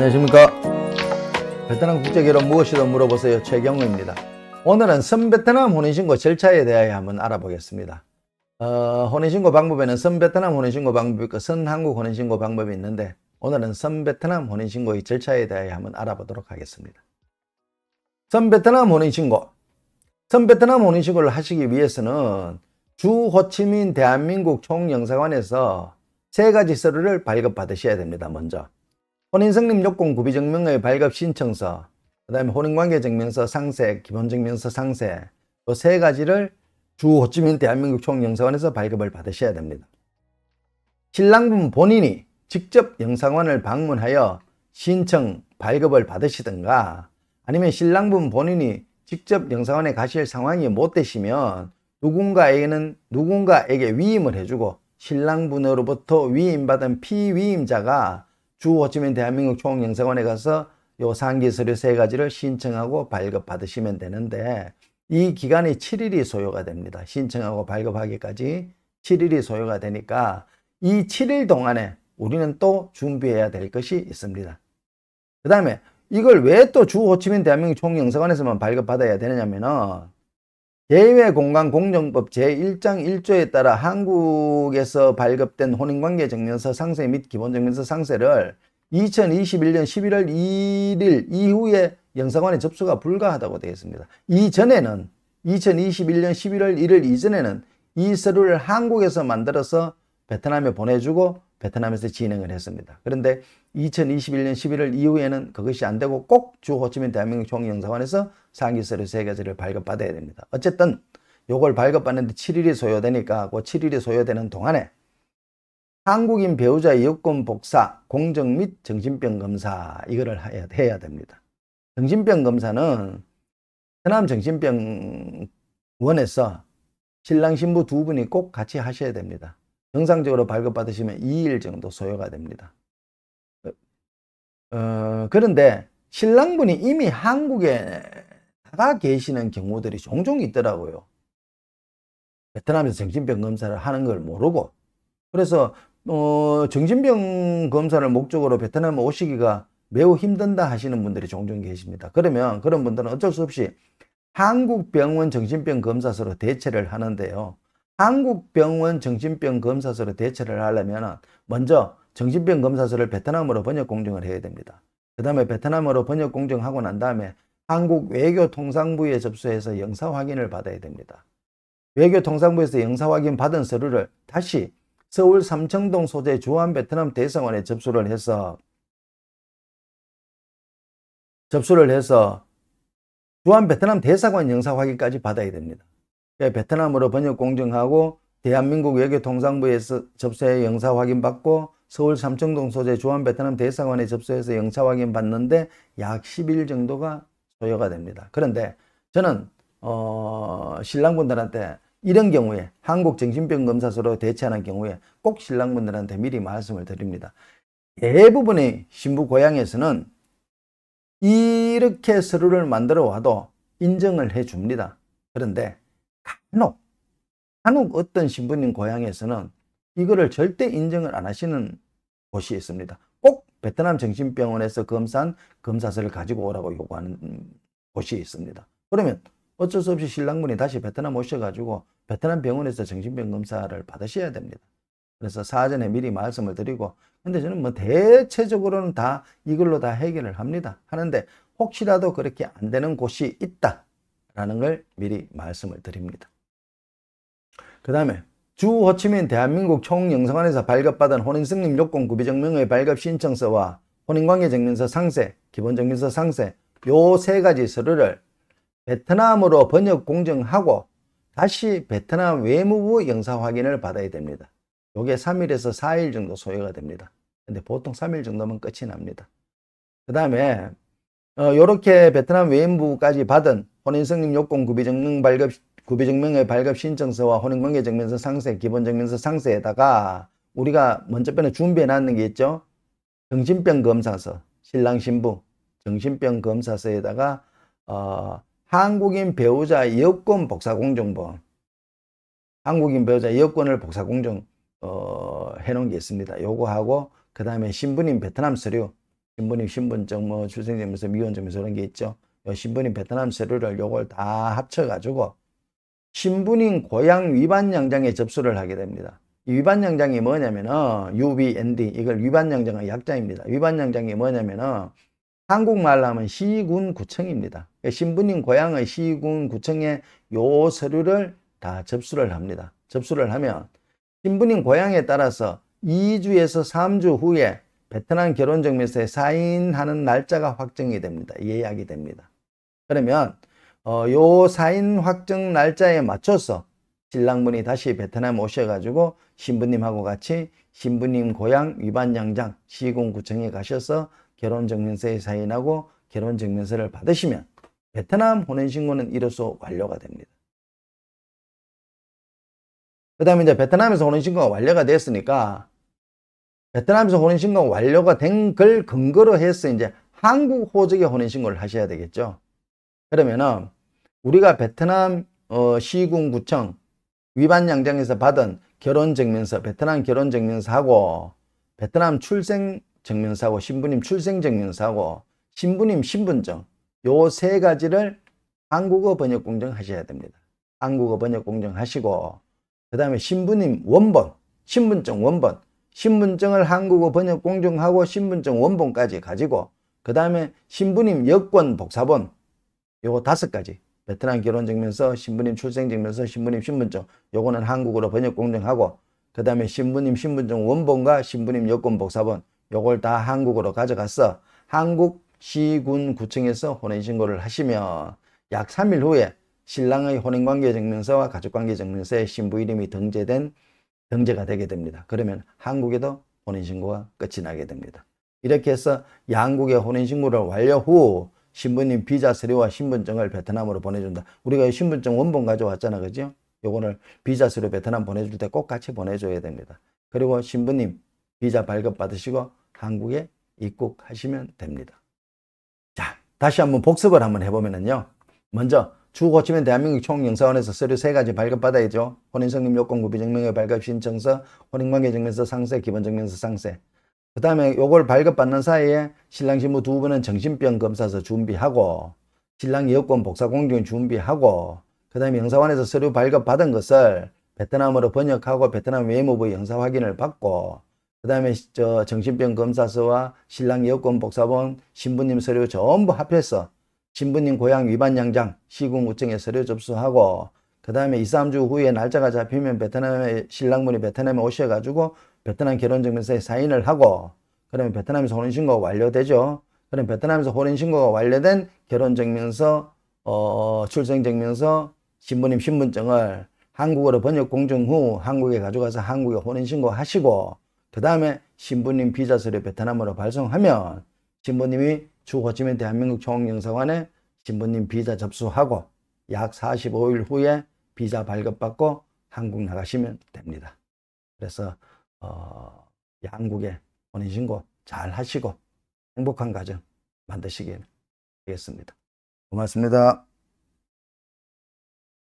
안녕하십니까. 베트남 국제결혼 무엇이든 물어보세요. 최경우입니다. 오늘은 선베트남 혼인신고 절차에 대하여 한번 알아보겠습니다. 혼인신고 방법에는 선베트남 혼인신고 방법이 있고 선한국 혼인신고 방법이 있는데 오늘은 선베트남 혼인신고의 절차에 대하여 한번 알아보도록 하겠습니다. 선베트남 혼인신고. 선베트남 혼인신고를 하시기 위해서는 주 호치민 대한민국 총영사관에서 세 가지 서류를 발급받으셔야 됩니다. 먼저 혼인성립 요건 구비증명의 발급 신청서, 그 다음에 혼인관계증명서 상세, 기본증명서 상세, 이 세 가지를 주 호치민 대한민국 총영사관에서 발급을 받으셔야 됩니다. 신랑분 본인이 직접 영사관을 방문하여 신청 발급을 받으시든가 아니면 신랑분 본인이 직접 영사관에 가실 상황이 못 되시면 누군가에게 위임을 해주고 신랑분으로부터 위임받은 피위임자가 주 호치민 대한민국 총영사관에 가서 요 상기 서류 세 가지를 신청하고 발급받으시면 되는데 이 기간이 7일이 소요가 됩니다. 신청하고 발급하기까지 7일이 소요가 되니까 이 7일 동안에 우리는 또 준비해야 될 것이 있습니다. 그 다음에 이걸 왜 또 주 호치민 대한민국 총영사관에서만 발급받아야 되느냐면은 대외공간공정법 제1장 1조에 따라 한국에서 발급된 혼인관계증명서 상세 및 기본증명서 상세를 2021년 11월 1일 이후에 영사관에 접수가 불가하다고 되어 있습니다. 이전에는 2021년 11월 1일 이전에는 이 서류를 한국에서 만들어서 베트남에 보내주고 베트남에서 진행을 했습니다. 그런데 2021년 11월 이후에는 그것이 안 되고 꼭 주 호치민 대한민국 총영사관에서 상기 서류 세 가지를 발급받아야 됩니다. 어쨌든 요걸 발급받는데 7일이 소요되니까 그 7일이 소요되는 동안에 한국인 배우자 여권 복사, 공정 및 정신병 검사 이거를 해야 됩니다. 정신병 검사는 베트남 정신병원에서 신랑 신부 두 분이 꼭 같이 하셔야 됩니다. 정상적으로 발급받으시면 2일 정도 소요가 됩니다. 그런데 신랑분이 이미 한국에 나가 계시는 경우들이 종종 있더라고요. 베트남에서 정신병 검사를 하는 걸 모르고 그래서 정신병 검사를 목적으로 베트남에 오시기가 매우 힘든다 하시는 분들이 종종 계십니다. 그러면 그런 분들은 어쩔 수 없이 한국병원 정신병 검사서로 대체를 하는데요. 한국병원 정신병 검사서로 대체를 하려면 먼저 정신병 검사서를 베트남어로 번역 공정을 해야 됩니다. 그 다음에 베트남어로 번역 공정하고 난 다음에 한국 외교통상부에 접수해서 영사 확인을 받아야 됩니다. 외교통상부에서 영사 확인 받은 서류를 다시 서울 삼청동 소재 주한베트남 대사관에 접수를 해서 주한베트남 대사관 영사 확인까지 받아야 됩니다. 베트남어로 번역 공정하고 대한민국 외교통상부에서 접수해 영사 확인 받고 서울 삼청동 소재 주한베트남 대사관에 접수해서 영사 확인 받는데 약 10일 정도가 소요가 됩니다. 그런데 저는 신랑분들한테 이런 경우에 한국 정신병 검사서로 대체하는 경우에 꼭 신랑분들한테 미리 말씀을 드립니다. 대부분의 신부 고향에서는 이렇게 서류를 만들어 와도 인정을 해 줍니다. 그런데 간혹 어떤 신부님 고향에서는 이거를 절대 인정을 안 하시는 곳이 있습니다. 꼭 베트남 정신병원에서 검사한 검사서를 가지고 오라고 요구하는 곳이 있습니다. 그러면 어쩔 수 없이 신랑분이 다시 베트남 오셔가지고 베트남 병원에서 정신병 검사를 받으셔야 됩니다. 그래서 사전에 미리 말씀을 드리고 근데 저는 뭐 대체적으로는 다 이걸로 다 해결을 합니다. 하는데 혹시라도 그렇게 안 되는 곳이 있다라는 걸 미리 말씀을 드립니다. 그 다음에 주 호치민 대한민국 총영사관에서 발급받은 혼인성립 요건 구비증명의 발급 신청서와 혼인관계증명서 상세, 기본증명서 상세 요 세 가지 서류를 베트남으로 번역 공정하고 다시 베트남 외무부 영사 확인을 받아야 됩니다. 요게 3일에서 4일 정도 소요가 됩니다. 근데 보통 3일 정도면 끝이 납니다. 그 다음에 요렇게 베트남 외무부까지 받은 혼인성립 요건 구비증명의 발급 신청서와 혼인관계증명서 상세, 기본증명서 상세에다가 우리가 먼저 번에 준비해 놨는 게 있죠. 정신병 검사서, 신랑 신부 정신병 검사서에다가 한국인 배우자 여권 복사공정본, 한국인 배우자 여권을 복사공정 해놓은 게 있습니다. 요거 하고 그 다음에 신부님 베트남 서류 신부님 신분증, 뭐 출생증명서, 미혼증명서 이런 게 있죠. 요 신부님 베트남 서류를 요걸 다 합쳐가지고 신부님 고향 위반영장에 접수를 하게 됩니다. 이 위반영장이 뭐냐면은 UBND, 이걸 위반영장의 약자입니다. 위반영장이 뭐냐면은 한국말로 하면 시군구청입니다. 신부님 고향의 시군구청에 요 서류를 다 접수를 합니다. 접수를 하면 신부님 고향에 따라서 2주에서 3주 후에 베트남 결혼증명서에 사인하는 날짜가 확정이 됩니다. 예약이 됩니다. 그러면 요 사인 확정 날짜에 맞춰서 신랑분이 다시 베트남 오셔가지고 신부님하고 같이 신부님 고향 위반영장 시군구청에 가셔서 결혼증명서에 사인하고 결혼증명서를 받으시면 베트남 혼인신고는 이로써 완료가 됩니다. 그 다음에 이제 베트남에서 혼인신고가 완료가 됐으니까 베트남에서 혼인신고가 완료가 된 걸 근거로 해서 이제 한국 호적에 혼인신고를 하셔야 되겠죠. 그러면은 우리가 베트남 시군구청 위반영장에서 받은 결혼증명서, 베트남 결혼증명서하고 베트남 출생증명서하고 신부님 출생증명서하고 신부님 신분증 요 세 가지를 한국어 번역 공증하셔야 됩니다. 한국어 번역 공증하시고 그 다음에 신부님 원본, 신분증 원본, 신분증을 한국어 번역 공증하고 신분증 원본까지 가지고 그 다음에 신부님 여권 복사본 요거 5가지 베트남 결혼증명서, 신부님 출생증명서, 신부님 신분증 요거는 한국어로 번역 공증하고 그 다음에 신부님 신분증 원본과 신부님 여권 복사본 요걸 다 한국어로 가져가서 한국 시군구청에서 혼인신고를 하시면 약 3일 후에 신랑의 혼인관계증명서와 가족관계증명서에 신부 이름이 등재가 되게 됩니다. 그러면 한국에도 혼인신고가 끝이 나게 됩니다. 이렇게 해서 양국의 혼인신고를 완료 후 신부님 비자 서류와 신분증을 베트남으로 보내준다. 우리가 신분증 원본 가져왔잖아, 그죠? 요거를 비자 서류 베트남 보내줄 때 꼭 같이 보내줘야 됩니다. 그리고 신부님 비자 발급 받으시고 한국에 입국하시면 됩니다. 자, 다시 한번 복습을 한번 해보면은요. 먼저 주거치면 대한민국 총영사원에서 서류 3가지 발급받아야죠. 혼인성립 요건 구비증명의 발급 신청서, 혼인관계증명서 상세, 기본증명서 상세. 그 다음에 요걸 발급받는 사이에 신랑 신부 두 분은 정신병 검사서 준비하고 신랑 여권 복사 공증 준비하고 그 다음에 영사관에서 서류 발급받은 것을 베트남어로 번역하고 베트남 외무부 영사 확인을 받고 그 다음에 정신병 검사서와 신랑 여권 복사본 신부님 서류 전부 합해서 신부님 고향 위반영장 시군구청에 서류 접수하고 그 다음에 2, 3주 후에 날짜가 잡히면 베트남에 신랑분이 베트남에 오셔가지고 베트남 결혼증명서에 사인을 하고 그러면 베트남에서 혼인신고가 완료되죠. 그럼 베트남에서 혼인신고가 완료된 결혼증명서, 출생증명서, 신부님 신분증을 한국어로 번역 공증 후 한국에 가져가서 한국에 혼인신고 하시고 그 다음에 신부님 비자 서류 베트남으로 발송하면 신부님이 주호치민 대한민국 총영사관에 신부님 비자 접수하고 약 45일 후에 비자 발급받고 한국 나가시면 됩니다. 그래서 양국에 혼인신고 잘 하시고 행복한 가정 만드시길 바라겠습니다. 고맙습니다.